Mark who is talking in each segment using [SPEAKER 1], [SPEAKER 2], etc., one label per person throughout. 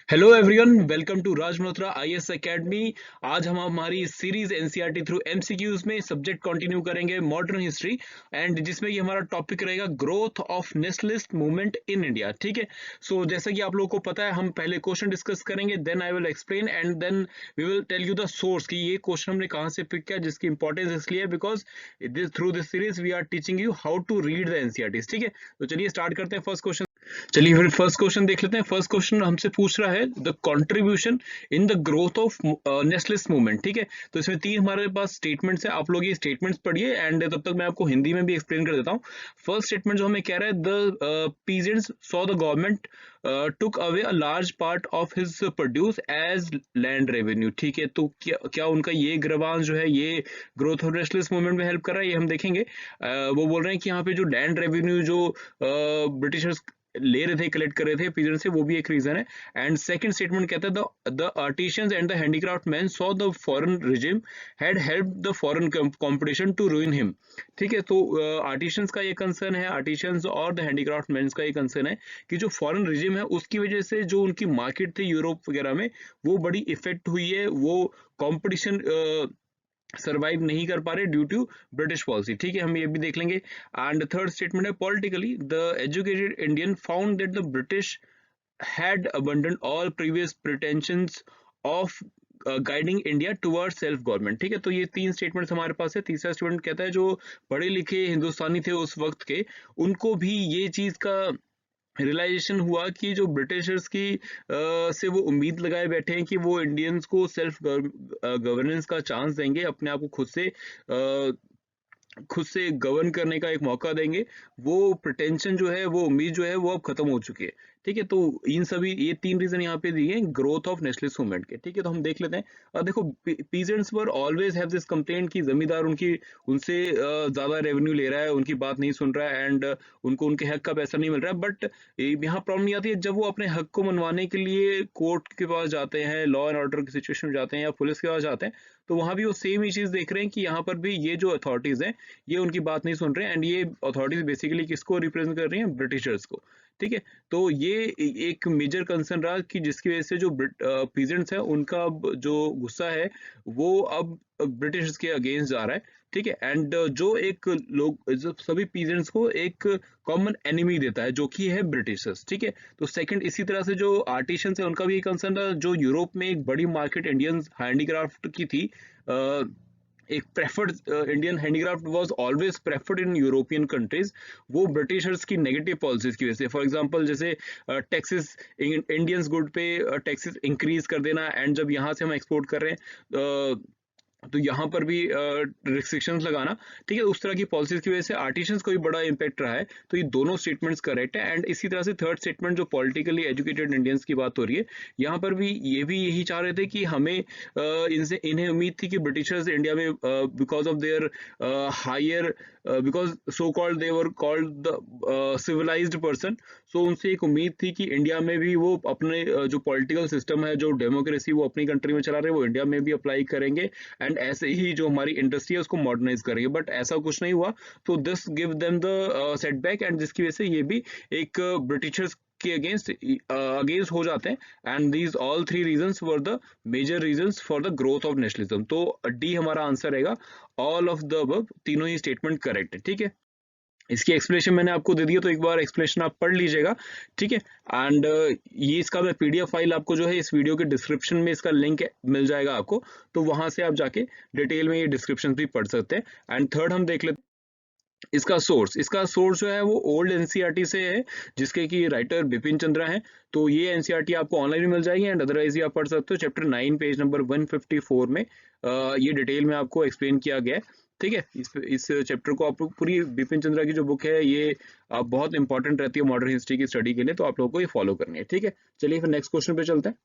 [SPEAKER 1] Hello everyone, welcome to Raj Malhotra IAS academy. आज हम हमारी सीरीज एनसीईआरटी थ्रू एमसीक्यूज में सब्जेक्ट कंटिन्यू करेंगे मॉडर्न हिस्ट्री एंड जिसमें कि हमारा टॉपिक रहेगा growth of nationalist movement in India. ठीक है, सो जैसा कि आप लोगों को पता है, हम पहले क्वेश्चन डिस्कस करेंगे, then I will explain and then we will tell you the source कि ये क्वेश्चन हमने कहाँ से पिक किया, जिसकी इंपॉर्टेंस इसलिए है because through this series we are teaching you how to read the NCERT. ठीक है, तो चलिए स्टार्ट करते हैं फर्स्ट क्वेश्चन। चलिए फिर फर्स्ट क्वेश्चन देख लेते हैं। फर्स्ट क्वेश्चन हमसे पूछ रहा है the contribution in the growth of nationalist movement. ठीक है, तो इसमें तीन हमारे पास स्टेटमेंट्स है, आप लोग ये स्टेटमेंट्स पढ़िए एंड तब तक मैं आपको हिंदी में भी एक्सप्लेन कर देता हूँ। फर्स्ट स्टेटमेंट जो हमें कह रहा है, the peasants saw the government took away a large part of his produce as land revenue. ठीक है, तो क्या उनका ये ग्रवांश जो है ये ग्रोथ ऑफ नेशनलिस्ट मूवमेंट में हेल्प कर रहा है, ये हम देखेंगे। वो बोल रहे हैं कि यहाँ पे जो लैंड रेवेन्यू जो ब्रिटिशर्स ले रहे थे, कलेक्ट कर रहे थे पीजेंट से, वो भी एक रीजन है। एंड सेकंड स्टेटमेंट कहता है the artisans and the handicraft man saw the foreign regime had help the foreign competition to ruin him. ठीक है, तो आर्टिशियंस का ये कंसर्न है, आर्टिशियंस और द हैंडीक्राफ्ट मैन का ये कंसर्न है कि जो फॉरेन रिजिम है उसकी वजह से जो उनकी मार्केट थी यूरोप वगैरह में, वो बड़ी इफेक्ट हुई है, वो कॉम्पिटिशन सर्वाइव नहीं कर पा रहे ड्यू टू ब्रिटिश पॉलिसी। ठीक है, हम ये भी देख लेंगे। एंड थर्ड स्टेटमेंट है politically the educated Indian found that the British had abandoned all previous pretensions of guiding India toward self government. ठीक है, तो ये तीन स्टेटमेंट्स हमारे पास है। तीसरा स्टेटमेंट कहता है जो पढ़े लिखे हिंदुस्तानी थे उस वक्त के, उनको भी ये चीज का रियलाइजेशन हुआ कि जो ब्रिटिशर्स की से वो उम्मीद लगाए बैठे हैं कि वो इंडियंस को सेल्फ गवर्नेंस का चांस देंगे, अपने आप को खुद से गवर्न करने का एक मौका देंगे। वो प्रिटेंशन जो है, वो उम्मीद जो है, वो अब खत्म हो चुकी है। ठीक है, तो इन सभी ये तीन रीजन यहाँ पे दिए ग्रोथ ऑफ नेशनलिस्ट मूवमेंट के। ठीक है, तो हम देख लेते हैं। देखो, peasants were always have this complaint कि जमींदार उनसे ज्यादा रेवेन्यू ले रहा है, उनकी बात नहीं सुन रहा है एंड उनको उनके हक का पैसा नहीं मिल रहा है। बट यहाँ प्रॉब्लम ये आती है जब वो अपने हक को मनवाने के लिए कोर्ट के पास जाते हैं, लॉ एंड ऑर्डर की सिचुएशन में जाते हैं या पुलिस के पास जाते हैं, तो वहां भी वो सेम ही चीज देख रहे हैं कि यहाँ पर भी ये जो अथॉरिटीज हैं ये उनकी बात नहीं सुन रहे हैं एंड ये अथॉरिटीज बेसिकली किसको रिप्रेजेंट कर रही हैं? ब्रिटिशर्स को। ठीक है, तो ये एक मेजर कंसर्न रहा कि जिसकी वजह से जो पीजेंट्स है उनका जो गुस्सा है वो अब ब्रिटिशर्स के अगेंस्ट जा रहा है। ठीक है, एंड जो एक लोग जो सभी पीजेंट्स को एक कॉमन एनिमी देता है जो कि है ब्रिटिशर्स। ठीक है, तो सेकंड इसी तरह से जो आर्टिशियंस है उनका भी कंसर्न था। जो यूरोप में एक बड़ी मार्केट इंडियन हैंडीक्राफ्ट की थी, एक preferred Indian handicraft was always preferred in European countries, वो ब्रिटिशर्स की नेगेटिव पॉलिसीज की वजह से, फॉर एग्जांपल जैसे टैक्सेस, इंडियंस गुड पे टैक्सेस इंक्रीज कर देना, एंड जब यहाँ से हम एक्सपोर्ट कर रहे हैं तो यहाँ पर भी रिस्ट्रिक्शंस लगाना। ठीक है, उस तरह की पॉलिसीज की वजह से आर्टिशियंस को भी बड़ा इंपैक्ट रहा है। तो ये दोनों स्टेटमेंट्स करेक्ट है। एंड इसी तरह से थर्ड स्टेटमेंट जो पॉलिटिकली एजुकेटेड इंडियंस की बात हो रही है, यहाँ पर भी यही चाह रहे थे कि हमें इनसे इन्हें उम्मीद थी कि ब्रिटिशर्स इंडिया में because of their higher, because so called they were called the civilized person, so उनसे एक उम्मीद थी कि इंडिया में भी वो अपने जो पॉलिटिकल सिस्टम है, जो डेमोक्रेसी वो अपनी कंट्री में चला रहे हैं, वो इंडिया में भी अप्लाई करेंगे एंड ऐसे ही जो हमारी इंडस्ट्री है उसको मॉडर्नाइज करेंगे। बट ऐसा कुछ नहीं हुआ, तो this give them the setback and जिसकी वजह से ये भी एक ब्रिटिशर्स के अगेंस्ट हो जाते हैं। And these all three reasons were the major reasons for the growth of nationalism. तो डी हमारा आंसर रहेगा। ऑल ऑफ द अबव, तीनों ही स्टेटमेंट करेक्ट है। ठीक है, इसकी एक्सप्लेनेशन मैंने आपको दे दिया, तो एक बार एक्सप्लेनेशन आप पढ़ लीजिएगा। ठीक है, एंड ये इसका मैं पीडीएफ फाइल आपको जो है इस वीडियो के डिस्क्रिप्शन में इसका लिंक मिल जाएगा आपको, तो वहां से आप जाके डिटेल में ये डिस्क्रिप्शन भी पढ़ सकते हैं। एंड थर्ड हम देख लेते इसका सोर्स जो है वो ओल्ड एनसीईआरटी से है, जिसके की राइटर बिपिन चंद्रा है। तो ये एनसीईआरटी आपको ऑनलाइन भी मिल जाएगी एंड अदरवाइज आप पढ़ सकते हो। चैप्टर 9 पेज नंबर 154 में ये डिटेल में आपको एक्सप्लेन किया गया है। ठीक है, इस चैप्टर को आप पूरी बिपिन चंद्रा की जो बुक है ये बहुत इंपॉर्टेंट रहती है मॉडर्न हिस्ट्री की स्टडी के लिए, तो आप लोगों को ये फॉलो करनी है। ठीक है, चलिए फिर नेक्स्ट क्वेश्चन पे चलते हैं।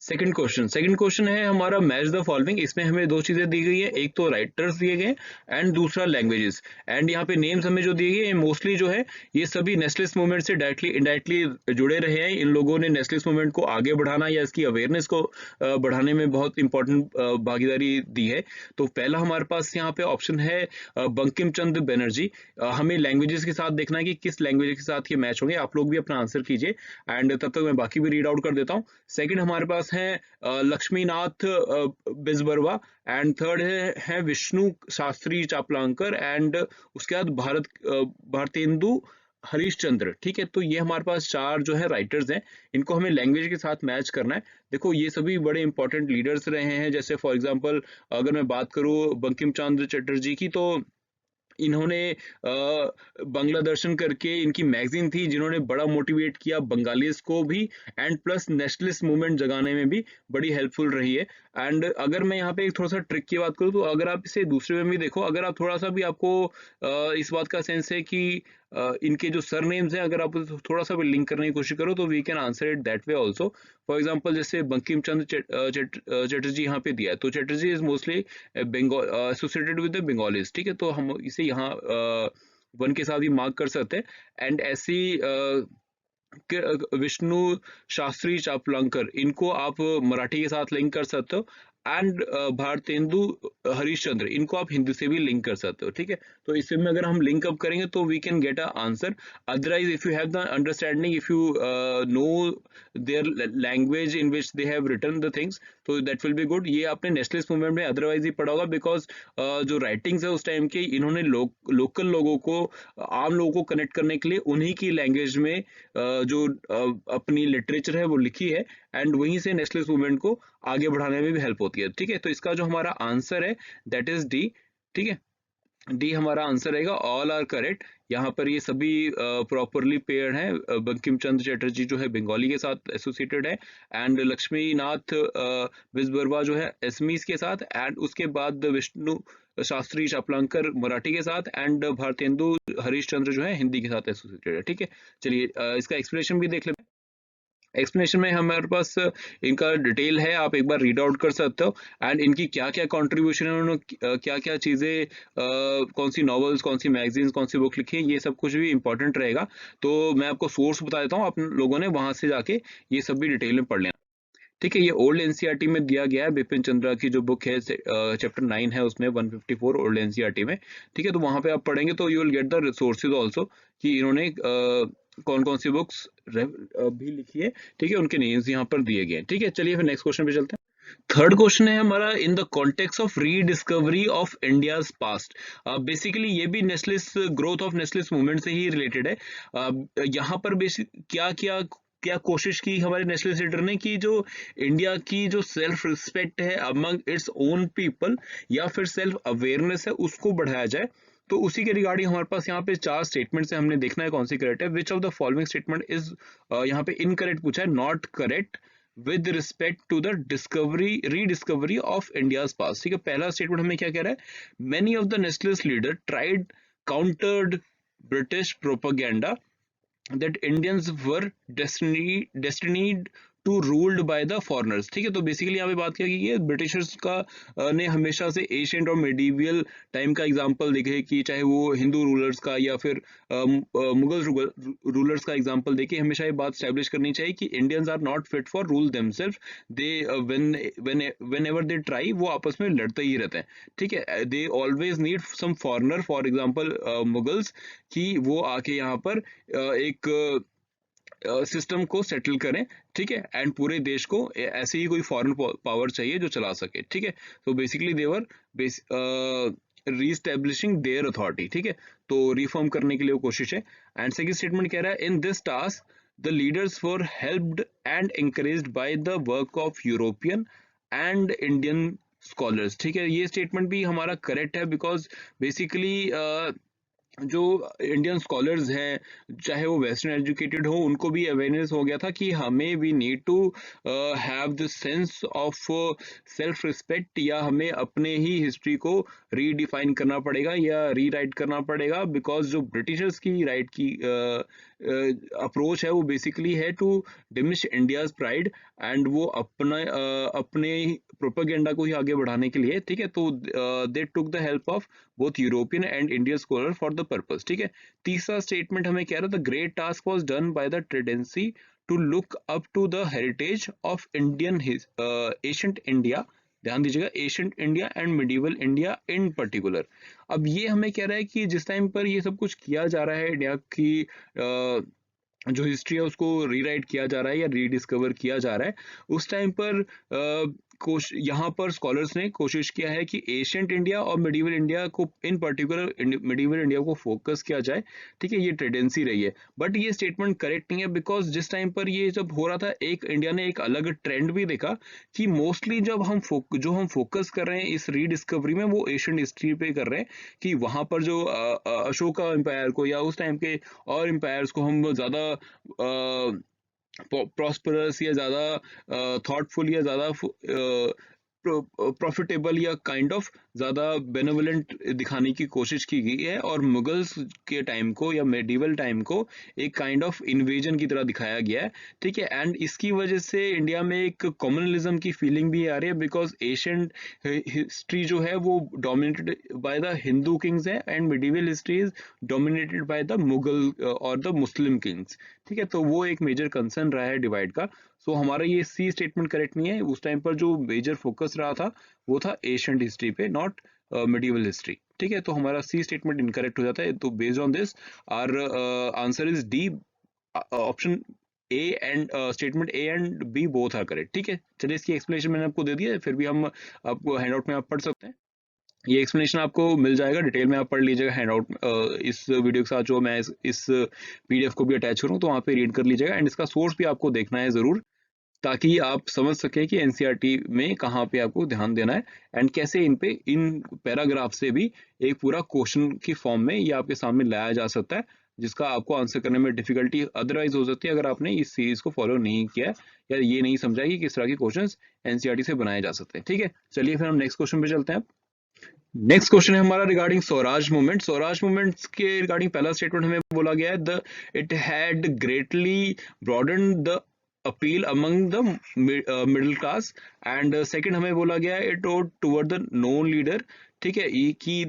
[SPEAKER 1] सेकंड क्वेश्चन है हमारा मैच द फॉलोइंग। इसमें हमें दो चीजें दी गई है, एक तो राइटर्स दिए गए एंड दूसरा लैंग्वेजेस। एंड यहाँ पे नेम्स हमें जो दिए गए हैं मोस्टली जो है ये सभी नेशनलिस्ट मूवमेंट से डायरेक्टली इनडायरेक्टली जुड़े रहे हैं। इन लोगों ने नेशनलिस्ट मूवमेंट को आगे बढ़ाना या इसकी अवेयरनेस को बढ़ाने में बहुत इंपॉर्टेंट भागीदारी दी है। तो पहला हमारे पास यहाँ पे ऑप्शन है बंकिम चंद्र बनर्जी। हमें लैंग्वेजेस के साथ देखना है कि किस लैंग्वेज के साथ ये मैच होंगे। आप लोग भी अपना आंसर कीजिए एंड तब तक मैं बाकी भी रीड आउट कर देता हूँ। सेकंड हमारे पास है लक्ष्मीनाथ बिजबरवा एंड थर्ड है विष्णु शास्त्री चापलांकर एंड उसके बाद भारतेंदु हरीश चंद्र। ठीक है, तो ये हमारे पास चार जो है राइटर्स हैं, इनको हमें लैंग्वेज के साथ मैच करना है। देखो ये सभी बड़े इंपॉर्टेंट लीडर्स रहे हैं। जैसे फॉर एग्जांपल अगर मैं बात करूं बंकिम चंद्र चटर्जी की, तो इन्होंने बांग्ला दर्शन करके इनकी मैगजीन थी जिन्होंने बड़ा मोटिवेट किया बंगालीज को भी एंड प्लस नेशनलिस्ट मूवमेंट जगाने में भी बड़ी हेल्पफुल रही है। एंड अगर मैं यहाँ पे एक थोड़ा सा ट्रिक की बात करूँ तो अगर आप इसे दूसरे में भी देखो, अगर आप थोड़ा सा भी आपको इस बात का सेंस है कि इनके जो सर नेम्स हैं अगर आप थोड़ा सा भी लिंक करने की कोशिश करो तो we can answer it that way also. For example जैसे बंकिम चंद्र चटर्जी यहाँ पे दिया है, तो Chatterjee is mostly Bengal associated with the Bengalis. ठीक है, तो हम इसे यहाँ वन के साथ भी मार्क कर सकते हैं। एंड ऐसी विष्णु शास्त्री चापलंकर, इनको आप मराठी के साथ लिंक कर सकते हो। एंड भारतेंदु हरिश्चंद्र, इनको आप हिंदी से भी लिंक कर सकते हो। ठीक है, तो इससे में अगर हम लिंक अप करेंगे तो we can get a answer. Otherwise if you have the understanding, if you know their language in which they have written the things, तो दैट विल बी गुड। ये आपने नेशनलिस्ट मूवमेंट में otherwise ही पढ़ा होगा, because जो writings है उस टाइम के, इन्होंने लोकल लोगों को, आम लोगों को कनेक्ट करने के लिए उन्हीं की लैंग्वेज में जो अपनी लिटरेचर है वो लिखी है एंड वहीं से नेशनलिस्ट मूवमेंट को आगे बढ़ाने में भी हेल्प होती है। ठीक है, तो इसका जो हमारा आंसर है दैट इज डी। ठीक है, डी हमारा आंसर रहेगा। All are correct. यहाँ पर ये सभी प्रॉपरली पेयर्ड हैं। बंकिम चंद्र चटर्जी जो है बंगाली के साथ एसोसिएटेड है एंड लक्ष्मीनाथ बिजबरवा जो है एसमीज के साथ, एंड उसके बाद विष्णु शास्त्री चापलंकर मराठी के साथ एंड भारतेंदु हरीश चंद्र जो है हिंदी के साथ एसोसिएटेड है। ठीक है, चलिए इसका एक्सप्लेनेशन भी देख लेते हैं। एक्सप्लेनेशन में हमारे पास इनका डिटेल है, आप एक बार रीड आउट कर सकते हो एंड इनकी क्या क्या कंट्रीब्यूशन है, उन्होंने क्या क्या चीज़ें, कौन सी नॉवेल्स, कौन सी मैगजीन्स, कौन सी बुक लिखी है, ये सब कुछ भी इंपॉर्टेंट रहेगा। तो मैं आपको सोर्स बता देता हूँ, आप लोगों ने वहां से जाके ये सब भी डिटेल में पढ़ लेना। ठीक है, ये ओल्ड एनसीईआरटी में दिया गया है। बिपिन चंद्रा की जो बुक है चैप्टर 9 है उसमें 154 ओल्ड एनसीईआरटी में। ठीक है, तो वहां पे आप पढ़ेंगे तो you will get the resources also कि इन्होंने कौन कौन सी बुक्स भी लिखी है। ठीक है, उनके नेम्स यहाँ पर दिए गए हैं। ठीक है, चलिए फिर नेक्स्ट क्वेश्चन पे चलते हैं। थर्ड क्वेश्चन है हमारा, in the context of rediscovery of India's past. Basically ये भी nationalist growth of nationalist movement से ही रिलेटेड है। यहाँ पर बेसिक क्या क्या क्या कोशिश की हमारे नेशनलिस्ट लीडर ने कि जो इंडिया की जो सेल्फ रिस्पेक्ट है अमंग इट्स ओन पीपल या फिर सेल्फ अवेयरनेस है उसको बढ़ाया जाए। तो उसी के रिगार्डिंग हमारे पास यहाँ पे चार स्टेटमेंट्स है, हमने देखना है कौन सी करेक्ट है। Which of the following statement is, यहाँ पे इनकरेक्ट पूछा है, not correct with respect to the discovery rediscovery of India's past. ठीक है, पहला स्टेटमेंट हमें क्या कह रहा है, many of the nationalist leader tried countered British propaganda that Indians were destined to ruled by the foreigners. ठीक है, तो बेसिकली यहाँ पे बात क्या की है, ब्रिटिशर्स का ने हमेशा से एशियंट और मेडिवियल टाइम का एग्जांपल देखे कि चाहे वो हिंदू रूलर्स का या फिर मुगल रूलर्स का एग्जांपल देके हमेशा ये बात स्टैब्लिश करनी चाहिए कि Indians are not fit for rule themself. They whenever they try, वो आपस में लड़ते ही रहते हैं। ठीक है, they always need some foreigner, for example Mughals, कि वो आके यहाँ पर एक सिस्टम को सेटल करें। ठीक है, एंड पूरे देश को ऐसे ही कोई फॉरेन पावर चाहिए जो चला सके। ठीक है, तो बेसिकली देवर रीस्टेब्लिशिंग देयर अथॉरिटी। ठीक है, तो रिफॉर्म करने के लिए वो कोशिश है। एंड सेकंड स्टेटमेंट कह रहा है, in this task the leaders were helped and encouraged by the work of European and Indian scholars. ठीक है, ये स्टेटमेंट भी हमारा करेक्ट है, बिकॉज बेसिकली जो इंडियन स्कॉलर्स हैं, चाहे वो वेस्टर्न एजुकेटेड हो, उनको भी अवेयरनेस हो गया था कि हमें we need to have the sense of self respect, या हमें अपने ही हिस्ट्री को रीडिफाइन करना पड़ेगा या रीराइट करना पड़ेगा, बिकॉज जो ब्रिटिशर्स की राइट की अप्रोच है वो बेसिकली है टू डिमिश इंडियाज प्राइड, एंड वो अपने प्रोपेगेंडा को ही आगे बढ़ाने के लिए, ठीक है। तो they took the help of both European and Indian scholar for the purpose, ठीक है। तीसरा स्टेटमेंट हमें कह रहा था, the great task was done by the tendency to look up to the heritage of Indian ancient India, ध्यान दीजिएगा, ancient India and medieval India in particular. अब ये हमें कह रहा है कि जिस टाइम पर ये सब कुछ किया जा रहा है, इंडिया की जो हिस्ट्री है उसको रीराइट किया जा रहा है या रीडिस्कवर किया जा रहा है, उस टाइम पर यहाँ पर स्कॉलर्स ने कोशिश किया है कि एशियंट इंडिया और मिडिवल इंडिया को, इन पर्टिकुलर मिडिवल इंडिया को फोकस किया जाए, ठीक है। ये टेंडेंसी रही है, बट ये स्टेटमेंट करेक्ट नहीं है, बिकॉज जिस टाइम पर ये जब हो रहा था, एक इंडिया ने एक अलग ट्रेंड भी देखा कि मोस्टली जब हम फोकस कर रहे हैं इस रीडिस्कवरी में, वो एशियन हिस्ट्री पे कर रहे हैं, कि वहां पर जो अशोका एम्पायर को या उस टाइम के और एम्पायर्स को हम ज्यादा प्रॉस्परस या ज्यादा थॉटफुल या ज्यादा प्रॉफिटेबल या काइंड ऑफ ज्यादा बेनेवलेंट दिखाने की कोशिश की गई है, और मुगल्स के टाइम को या मेडिवल टाइम को एक काइंड ऑफ इन्वेजन की तरह दिखाया गया है, ठीक है। एंड इसकी वजह से इंडिया में एक कॉम्युनलिज्म की फीलिंग भी आ रही है, बिकॉज एशियन हिस्ट्री जो है वो dominated by the Hindu kings है, and medieval history is dominated by the Mughal और द मुस्लिम किंग्स, ठीक है। तो वो एक मेजर कंसर्न रहा है डिवाइड का। सो हमारा ये सी स्टेटमेंट करेक्ट नहीं है। उस टाइम पर जो मेजर फोकस रहा था वो था एशियंट हिस्ट्री पे, नॉट मिडिवल हिस्ट्री, ठीक है। तो हमारा सी स्टेटमेंट इनकरेक्ट हो जाता है। तो based on this our answer is D, option A and statement A and B both are correct, ठीक है। चलिए, इसकी एक्सप्लेनेशन मैंने आपको दे दी है, फिर भी हम आपको हैंडआउट में आप पढ़ सकते हैं। ये एक्सप्लेनेशन आपको मिल जाएगा डिटेल में, आप पढ़ लीजिएगा हैंडआउट इस वीडियो के साथ, जो मैं इस पीडीएफ को भी अटैच करूँ, तो वहाँ पे रीड कर लीजिएगा, एंड इसका सोर्स भी आपको देखना है जरूर, ताकि आप समझ सकें कि एनसीईआरटी में कहाँ पे आपको ध्यान देना है, एंड कैसे इन पैराग्राफ से भी एक पूरा क्वेश्चन की फॉर्म में ये आपके सामने लाया जा सकता है, जिसका आपको आंसर करने में डिफिकल्टी अदरवाइज हो सकती है अगर आपने इस सीरीज को फॉलो नहीं किया है, या ये नहीं समझा कि किस तरह के क्वेश्चंस एनसीईआरटी से बनाए जा सकते हैं, ठीक है। चलिए फिर हम नेक्स्ट क्वेश्चन पे चलते हैं। नेक्स्ट क्वेश्चन है हमारा regarding Swaraj movement. Swaraj movement के रिगार्डिंग पहला स्टेटमेंट हमें बोला गया है, the it had greatly broaden the appeal among the middle class, and second हमें बोला गया है, it owed toward the known leader, ठीक है। ये कि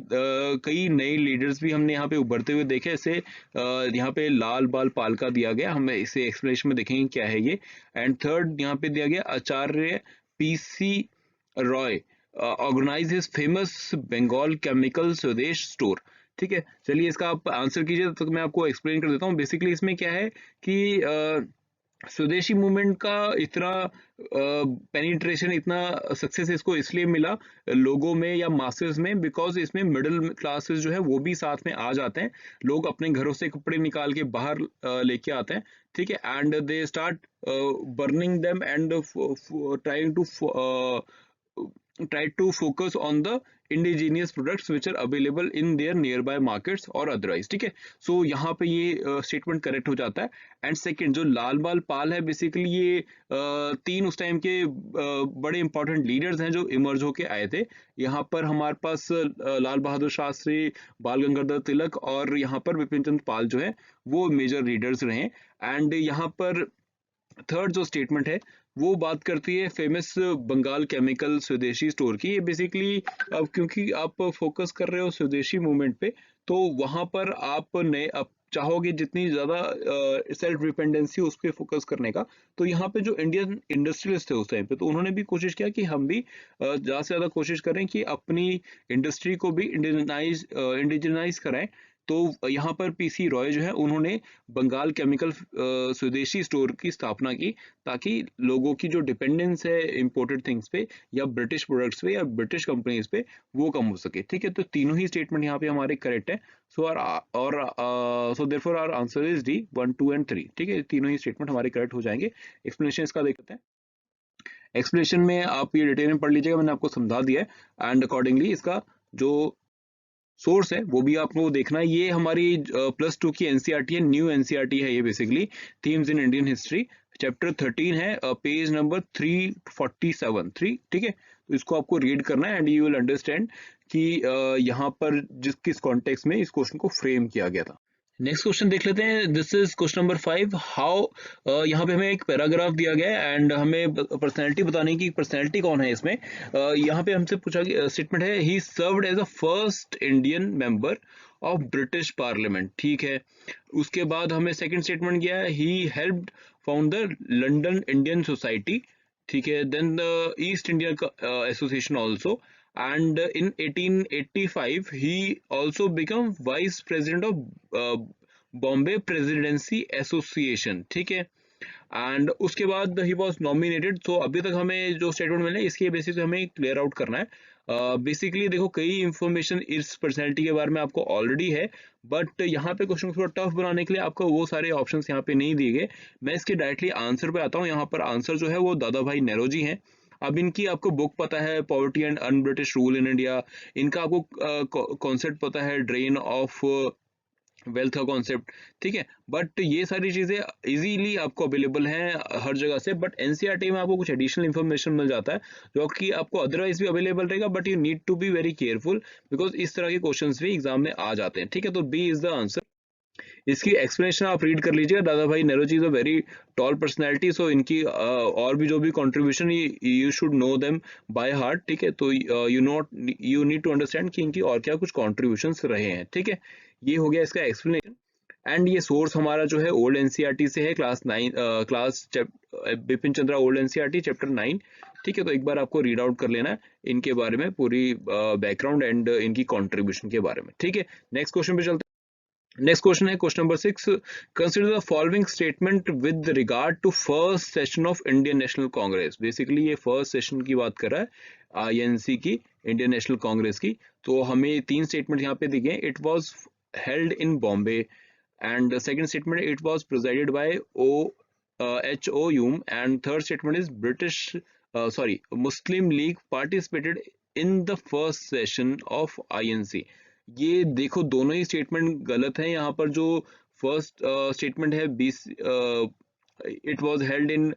[SPEAKER 1] कई नए लीडर्स भी हमने यहाँ पे उभरते हुए देखे, ऐसे यहाँ पे लाल बाल पाल का दिया गया, हम इसे एक्सप्लेनेशन में देखेंगे क्या है ये। एंड थर्ड यहाँ पे दिया गया, Acharya PC Roy organize his famous Bengal chemical Swadesh store, ठीक है। चलिए, इसका आप आंसर कीजिए, तो मैं आपको एक्सप्लेन कर देता हूँ। बेसिकली इसमें क्या है कि स्वदेशी मूवमेंट का इतना पेनिट्रेशन, इतना सक्सेस इसको इसलिए मिला लोगों में या मासेस में, बिकॉज इसमें मिडिल क्लासेस जो है वो भी साथ में आ जाते हैं, लोग अपने घरों से कपड़े निकाल के बाहर लेके आते हैं, ठीक है। And they start burning them and try to focus on the indigenous products which are available in their nearby markets or otherwise, ठीक है। सो यहाँ पे ये स्टेटमेंट करेक्ट हो जाता है। एंड सेकंड, जो लाल बाल पाल है, बेसिकली ये तीन उस टाइम के बड़े इंपॉर्टेंट लीडर्स हैं जो इमर्ज होके आए थे। यहाँ पर हमारे पास लाल बहादुर शास्त्री, बाल गंगाधर तिलक और यहाँ पर विपिन चंद्र पाल जो है वो मेजर लीडर्स रहे। एंड यहाँ पर थर्ड जो स्टेटमेंट है वो बात करती है फेमस बंगाल केमिकल स्वदेशी स्टोर की। ये बेसिकली अब क्योंकि आप फोकस कर रहे हो स्वदेशी मूवमेंट पे, तो वहां पर आप चाहोगे जितनी ज्यादा सेल्फ डिपेंडेंसी उस पर फोकस करने का। तो यहाँ पे जो इंडियन इंडस्ट्रियलिस्ट थे उस टाइम पे, तो उन्होंने भी कोशिश किया कि हम भी ज्यादा से ज्यादा कोशिश करें कि अपनी इंडस्ट्री को भी इंडिजनाइज कराएं। तो यहाँ पर पीसी रॉय जो है उन्होंने बंगाल केमिकल स्वदेशी स्टोर की स्थापना की, ताकि लोगों की जो डिपेंडेंस है इंपोर्टेड थिंग्स पे या ब्रिटिश प्रोडक्ट्स पे या ब्रिटिश कंपनीज पे वो कम हो सके, ठीक है। तो तीनों ही स्टेटमेंट यहाँ पे हमारे करेक्ट है। So therefore our answer is D 1 2 and 3, ठीक है। तीनों ही स्टेटमेंट हमारे करेक्ट हो जाएंगे। एक्सप्लेनेशन इसका देखते हैं। एक्सप्लेनेशन में आप ये डिटेल में पढ़ लीजिएगा, मैंने आपको समझा दिया है, एंड अकॉर्डिंगली इसका जो सोर्स है वो भी आपको देखना है। ये हमारी +2 की एनसीईआरटी है, न्यू एनसीईआरटी है ये, basically themes in Indian history, chapter 13 है, पेज नंबर 347, ठीक है। तो इसको आपको रीड करना है, एंड यू विल अंडरस्टैंड कि यहाँ पर किस कॉन्टेक्स्ट में इस क्वेश्चन को फ्रेम किया गया था। नेक्स्ट क्वेश्चन देख लेते हैं। This is question number 5। How, यहाँ पे हमें एक पैराग्राफ दिया गया है एंड हमें पर्सनैलिटी बताने की, पर्सनैलिटी कौन है इसमें। यहाँ पे हमसे पूछा गया स्टेटमेंट है, he served as a first Indian member of British parliament. ठीक है, उसके बाद हमें सेकंड स्टेटमेंट किया है, he helped found the London Indian society. ठीक है, then the East India association also, and in 1885 he also became vice president of Bombay presidency association. ठीक है, एंड उसके बाद ही वॉज नॉमिनेटेड। तो अभी तक हमें जो स्टेटमेंट मिले इसके बेसिस पे हमें क्लियर आउट करना है। बेसिकली देखो, कई इंफॉर्मेशन इस पर्सनैलिटी के बारे में आपको ऑलरेडी है, बट यहाँ पे क्वेश्चन थोड़ा टफ बनाने के लिए आपको वो सारे ऑप्शंस यहाँ पे नहीं दिए गए। मैं इसके डायरेक्टली आंसर पे आता हूँ। यहाँ पर आंसर जो है वो दादा भाई नेहरू जी हैं। अब इनकी आपको बुक पता है, poverty and un British rule in India. इनका आपको कॉन्सेप्ट पता है, ड्रेन ऑफ वेल्थ का कॉन्सेप्ट। ठीक है, बट ये सारी चीजें इजीली आपको अवेलेबल हैं हर जगह से, बट एनसीईआरटी में आपको कुछ एडिशनल इन्फॉर्मेशन मिल जाता है जो कि आपको अदरवाइज भी अवेलेबल रहेगा, but you need to be very careful because इस तरह के क्वेश्चंस भी एग्जाम में आ जाते हैं। ठीक है, तो बी इज द आंसर। इसकी एक्सप्लेनेशन आप रीड कर लीजिएगा। Dada Bhai Nehru is a very tall personality, so इनकी और भी जो भी contribution, you should know them by heart. ठीक है, तो यू नीड टू अंडरस्टैंड कि इनकी और क्या कुछ कॉन्ट्रीब्यूशन रहे हैं। ठीक है, ये हो गया इसका एक्सप्लेनेशन। एंड ये सोर्स हमारा जो है ओल्ड एनसीईआरटी से है, class Bipin Chandra old NCERT chapter 9। ठीक है, तो एक बार आपको रीड आउट कर लेना है इनके बारे में, पूरी बैकग्राउंड एंड इनकी कॉन्ट्रीब्यूशन के बारे में। ठीक है, नेक्स्ट क्वेश्चन पे चलते हैं। नेक्स्ट क्वेश्चन है question number 6। Consider the following statement with regard to first session of Indian National Congress. Basically ये फर्स्ट सेशन की बात कर रहा है आईएनसी की, इंडियन नेशनल कांग्रेस की। तो हमें तीन स्टेटमेंट यहाँ पे दिखे। It was held in Bombay, and the second statement, it was presided by H.O. Hume, and third statement is Muslim League participated in the first session of INC। ये देखो, दोनों ही स्टेटमेंट गलत हैं। यहाँ पर जो फर्स्ट स्टेटमेंट है, 20 it was held in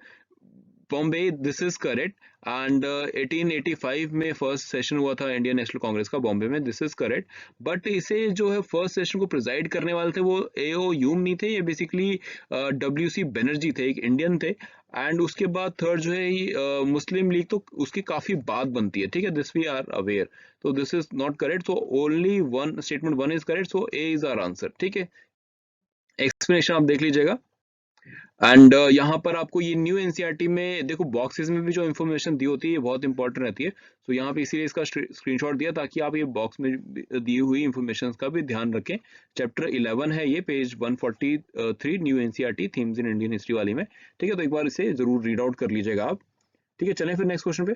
[SPEAKER 1] Bombay, this is correct. And 1885 में फर्स्ट सेशन हुआ था इंडियन नेशनल कांग्रेस का बॉम्बे में, दिस इज करेक्ट। बट इसे जो है फर्स्ट सेशन को प्रिजाइड करने वाले थे वो एओ यूम नहीं थे, ये बेसिकली डब्ल्यूसी बनर्जी थे, एक इंडियन थे। एंड उसके बाद थर्ड जो है मुस्लिम लीग, तो उसकी काफी बात बनती है। ठीक है, दिस वी आर अवेयर, तो this is not correct. So only one statement one is correct, so A is our answer. ठीक है, एक्सप्लेनेशन आप देख लीजिएगा। एंड यहाँ पर आपको ये न्यू एनसीईआरटी में देखो, बॉक्सेस में भी जो इन्फॉर्मेशन दी होती है ये बहुत इंपॉर्टेंट रहती है। तो यहाँ पे इसीलिए इसका स्क्रीनशॉट दिया ताकि आप ये बॉक्स में दी हुई इन्फॉर्मेशन का भी ध्यान रखें। चैप्टर 11 है ये, page 143, new NCERT themes in Indian history वाली में। ठीक है, तो एक बार इसे जरूर रीड आउट कर लीजिएगा आप। ठीक है, चलें फिर नेक्स्ट क्वेश्चन पे।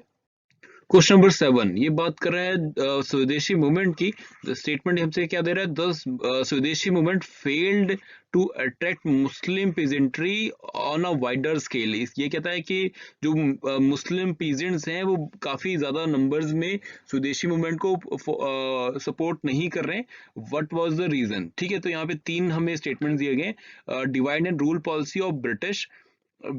[SPEAKER 1] क्वेश्चन नंबर 7 ये बात कर रहा है स्वदेशी मूवमेंट की। स्टेटमेंट हमसे क्या दे रहा है, the swadeshi movement failed to attract Muslim peasantry on a wider scale. ये कहता है कि जो मुस्लिम पीजेंट्स हैं वो काफी ज्यादा नंबर्स में स्वदेशी मूवमेंट को सपोर्ट नहीं कर रहे हैं। What was the reason? ठीक है, तो यहाँ पे तीन हमें स्टेटमेंट दिए गए। Divide and rule policy of British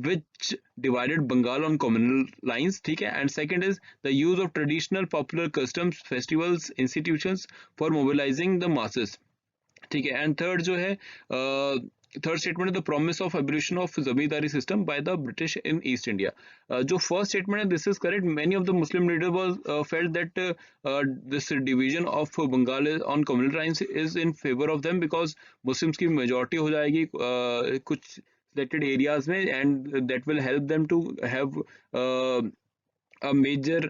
[SPEAKER 1] which divided Bengal on communal lines, ठीक है, and second is the use of traditional popular customs, festivals, institutions for mobilizing the masses, ठीक है, and third जो है थर्ड स्टेटमेंट है the promise of abolition of zamindari system by the British in East India. जो first statement है this is correct. Many of the Muslim leader was felt that this division of Bengal on communal lines is in favour of them because Muslims की majority हो जाएगी कुछ selected areas में, and that will help them to have a major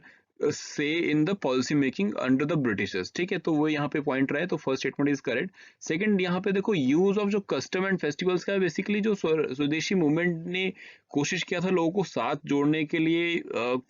[SPEAKER 1] से in the policy making under the Britishers. ठीक है, तो वो यहाँ पे पॉइंट रहा है, तो first statement is correct. Second, यहाँ पे देखो यूज ऑफ जो कस्टम एंड फेस्टिवल्स का है, बेसिकली जो स्वदेशी मूवमेंट ने कोशिश किया था लोगों को साथ जोड़ने के लिए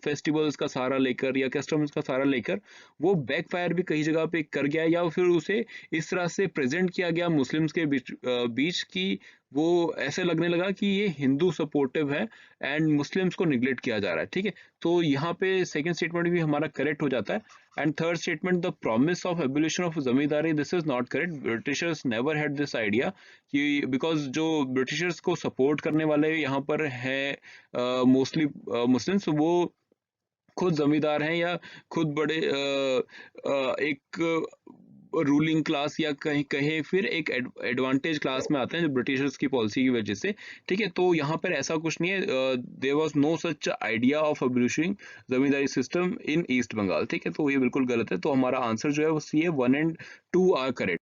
[SPEAKER 1] फेस्टिवल्स का सहारा लेकर या कस्टम्स का सहारा लेकर, वो बैकफायर भी कई जगह पे कर गया, या फिर उसे इस तरह से प्रेजेंट किया गया मुस्लिम्स के बीच की वो ऐसे लगने लगा कि ये हिंदू सपोर्टिव है एंड मुस्लिम्स को निग्लेक्ट किया जा रहा है। ठीक है, तो यहाँ पे सेकंड स्टेटमेंट भी हमारा करेक्ट हो जाता है। And third statement the promise of abolition of zamindari, this is not correct. Britishers never had this idea कि बिकॉज जो ब्रिटिशर्स को सपोर्ट करने वाले यहाँ पर हैं मोस्टली मुस्लिम्स, वो खुद जमींदार हैं या खुद बड़े एक रूलिंग क्लास या कहीं कहे फिर एक एडवांटेज क्लास में आते हैं जो ब्रिटिशर्स की पॉलिसी की वजह से। ठीक है, तो यहाँ पर ऐसा कुछ नहीं है, there was no such idea of abolishing zamindari system in East Bengal. ठीक है, तो ये बिल्कुल गलत है, तो हमारा आंसर जो है वो सी है, 1 एंड 2 आर करेक्ट।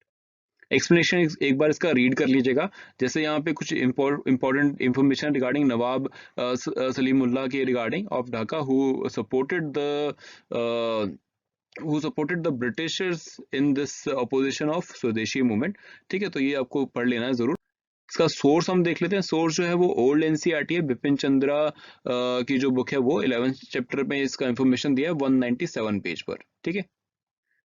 [SPEAKER 1] एक्सप्लेनेशन एक बार इसका रीड कर लीजिएगा। जैसे यहाँ पे कुछ इंपॉर्टेंट इंफॉर्मेशन रिगार्डिंग नवाब सलीमुल्लाह के regarding of Dhaka who supported the Britishers in this opposition of स्वदेशी मूवमेंट। ठीक है, तो ये आपको पढ़ लेना है जरूर। इसका सोर्स हम देख लेते हैं। सोर्स जो है वो ओल्ड एनसीईआरटी है, बिपिन चंद्रा की जो बुक है वो 11th चैप्टर में इसका इंफॉर्मेशन दिया है 197 पेज पर। ठीक है,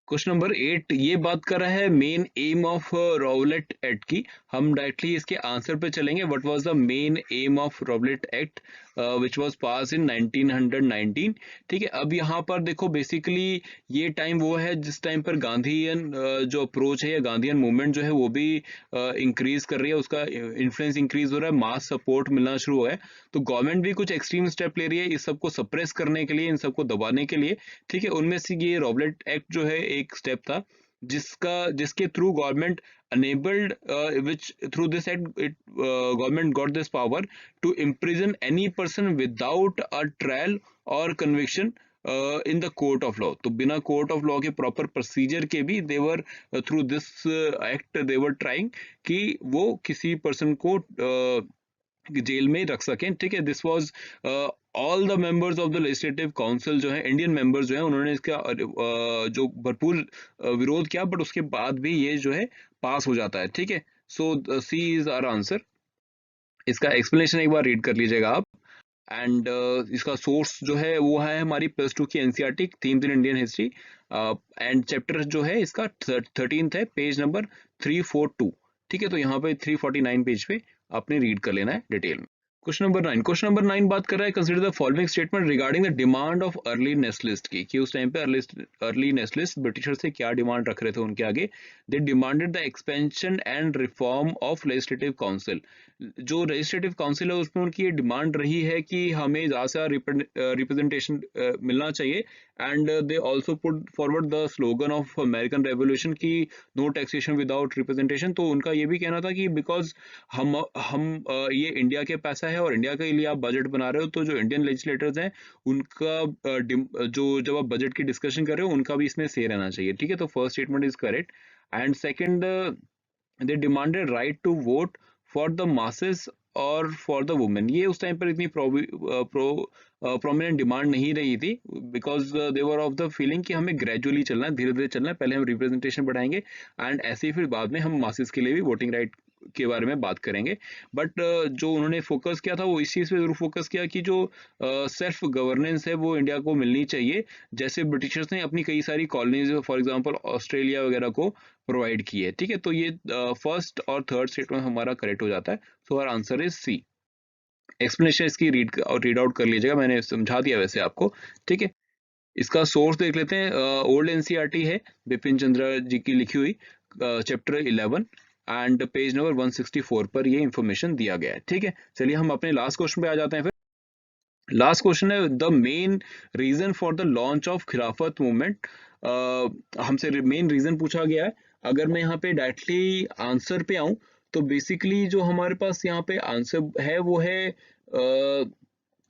[SPEAKER 1] क्वेश्चन नंबर 8 ये बात कर रहा है main aim of Rowlatt act की। हम डायरेक्टली इसके आंसर पे चलेंगे। What was the main aim of Rowlatt act which was pass in 1919। ठीक है, अब यहाँ पर देखो बेसिकली ये टाइम वो है जिस टाइम पर गांधीयन जो अप्रोच है या गांधीयन मूवमेंट जो है वो भी इंक्रीज कर रही है, उसका इन्फ्लुएंस इंक्रीज हो रहा है, मास सपोर्ट मिलना शुरू हुआ है। तो गवर्नमेंट भी कुछ एक्सट्रीम स्टेप ले रही है इस सबको सप्रेस करने के लिए, इन सबको दबाने के लिए। ठीक है, उनमें से ये रॉबलेट एक्ट जो है एक स्टेप था जिसके through government enabled which through this act it government got this power to imprison any person without a trial or conviction in the court of law. तो बिना कोर्ट ऑफ लॉ के proper procedure के भी they're through this act they're trying कि वो किसी person को jail में रख सकें। ठीक है, this was all the members of the legislative council जो है इंडियन मेंबर्स जो है उन्होंने इसका जो भरपूर विरोध किया, बट उसके बाद भी ये जो है पास हो जाता है। ठीक है, सो सी इज आवर आंसर। इसका एक्सप्लेनेशन एक बार रीड कर लीजिएगा आप। एंड इसका सोर्स जो है वो है हमारी +2 की NCERT themes in Indian history and chapter जो है इसका 13th है, पेज नंबर 342। ठीक है, तो यहाँ पे 349 पेज पे आपने रीड कर लेना है डिटेल में। क्वेश्चन नंबर 9 बात कर रहा है consider the following statement regarding the demand of early nationalist की, कि उस टाइम पे अर्ली नेशनलिस्ट ब्रिटिशर से क्या डिमांड रख रहे थे उनके आगे। They demanded the expansion and reform of legislative council. जो लेजिस्लेटिव काउंसिल है उसमें उनकी ये डिमांड रही है कि हमें ज़्यादा से रिप्रेजेंटेशन मिलना चाहिए। And they also put forward the slogan of American revolution की नो टैक्सेशन विदाउट रिप्रेजेंटेशन। तो उनका ये भी कहना था कि बिकॉज हम ये इंडिया के पैसा है और इंडिया के लिए आप बजट बना रहे हो, तो जो इंडियन लेजिस्लेटर्स हैं उनका जो जब आप बजट की डिस्कशन कर रहे हो उनका भी इसमें से रहना चाहिए। ठीक है, तो first statement is correct. And second, they demanded right to vote for the masses और फॉर द वुमेन। ये उस टाइम पर इतनी प्रोमिनेंट डिमांड नहीं रही थी, because they were of the feeling कि हमें ग्रेजुअली चलना है, धीरे धीरे चलना है, पहले हम रिप्रेजेंटेशन बढ़ाएंगे एंड ऐसे ही फिर बाद में हम मासेस के लिए भी वोटिंग राइट के बारे में बात करेंगे। बट जो उन्होंने फोकस किया था वो इस चीज़ पे जरूर फोकस किया कि जो सेल्फ गवर्नेंस है वो इंडिया को मिलनी चाहिए, जैसे ब्रिटिशर्स ने अपनी कई सारी कॉलोनीज फॉर एग्जांपल ऑस्ट्रेलिया वगैरह को प्रोवाइड की है। ठीक है, तो ये फर्स्ट और थर्ड स्टेटमेंट हमारा करेक्ट हो जाता है। So our answer is C. Explanation इसकी रीड आउट कर लीजिएगा, मैंने समझा दिया वैसे आपको। ठीक है, इसका सोर्स देख लेते हैं। ओल्ड एनसीईआरटी है, बिपिन चंद्रा जी की लिखी हुई, चैप्टर 11 एंड पेज नंबर 164 पर ये इंफॉर्मेशन दिया गया है। ठीक है, चलिए हम अपने लास्ट क्वेश्चन पे आ जाते हैं। फिर लास्ट क्वेश्चन है the main reason for the launch of Khilafat movement. हमसे मेन रीजन पूछा गया है। अगर मैं यहाँ पे डायरेक्टली आंसर पे आऊं तो बेसिकली जो हमारे पास यहाँ पे आंसर है वो है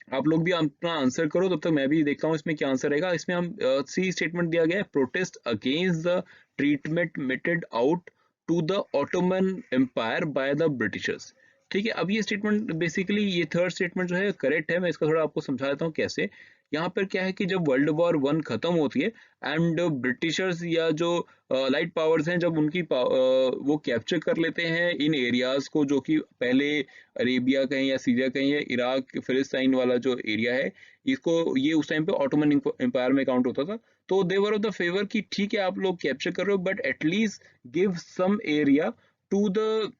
[SPEAKER 1] आप लोग भी अपना आंसर करो तब तक मैं भी देखता हूँ इसमें क्या आंसर रहेगा। इसमें हम सी स्टेटमेंट दिया गया है, protest against the treatment meted out to the Ottoman empire by the Britishers. ठीक है, अब ये स्टेटमेंट बेसिकली ये थर्ड स्टेटमेंट जो है करेक्ट है। मैं इसका थोड़ा आपको समझा देता हूँ कैसे। यहाँ पर क्या है कि जब वर्ल्ड वॉर 1 खत्म होती है एंड ब्रिटिशर्स या जो लाइट पावर्स हैं जब उनकी वो कैप्चर कर लेते हैं इन एरियाज को जो कि पहले अरेबिया कहें या सीरिया कहें या इराक फिलिस्तीन वाला जो एरिया है, इसको ये उस टाइम पे ऑटोमन एम्पायर में काउंट होता था। तो they were of the favour कि ठीक है आप लोग कैप्चर कर रहे हो but at least give some area to the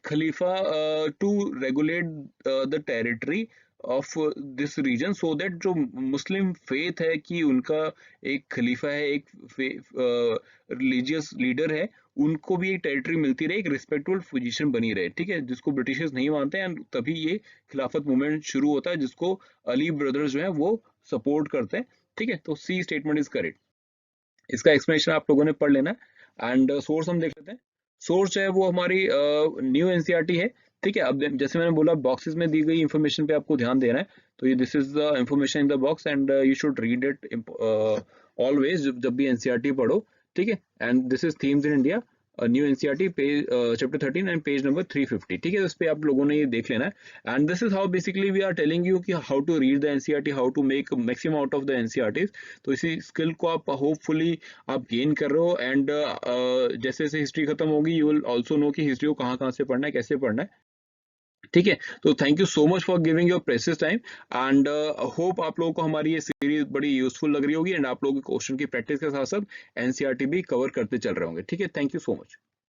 [SPEAKER 1] khalifa to regulate the territory of this region, so that जो मुस्लिम फेथ है कि उनका एक खलीफा है, एक रिलीजियस लीडर है, उनको भी एक टेरिटरी मिलती रहे, एक रिस्पेक्टफुल पोजीशन बनी रहे। ठीक है, जिसको ब्रिटिशर्स नहीं मानते हैं, तभी ये खिलाफत मूवमेंट शुरू होता है जिसको अली ब्रदर्स जो है वो सपोर्ट करते हैं। ठीक है, तो सी स्टेटमेंट इज करेक्ट। इसका एक्सप्लेनेशन आप लोगों ने पढ़ लेना है। एंड सोर्स हम देख लेते हैं। सोर्स है वो हमारी न्यू एनसीईआरटी है, ठीक है। अब जैसे मैंने बोला बॉक्सेस में दी गई इंफॉर्मेशन पे आपको ध्यान देना है, तो ये this is the information in the box and you should read it always जब भी एनसीईआरटी पढ़ो, ठीक है। And this is themes in India new NCERT page chapter 13 and page number 350, ठीक है। इस पे आप लोगों ने ये देख लेना है and this is how basically we are telling you कि how to read the NCERT, how to make maximum out of the NCERT. तो इसी स्किल को आप होपफुली आप गेन कर रहे हो एंड जैसे जैसे हिस्ट्री खत्म होगी यू विल ऑल्सो नो कि हिस्ट्री को कहाँ कहाँ से पढ़ना है, कैसे पढ़ना है, ठीक है। तो thank you so much for giving your precious time and hope आप लोगों को हमारी ये सीरीज बड़ी यूजफुल लग रही होगी एंड आप लोगों के क्वेश्चन की प्रैक्टिस के साथ साथ एनसीईआरटी भी कवर करते चल रहे होंगे, ठीक है। Thank you so much.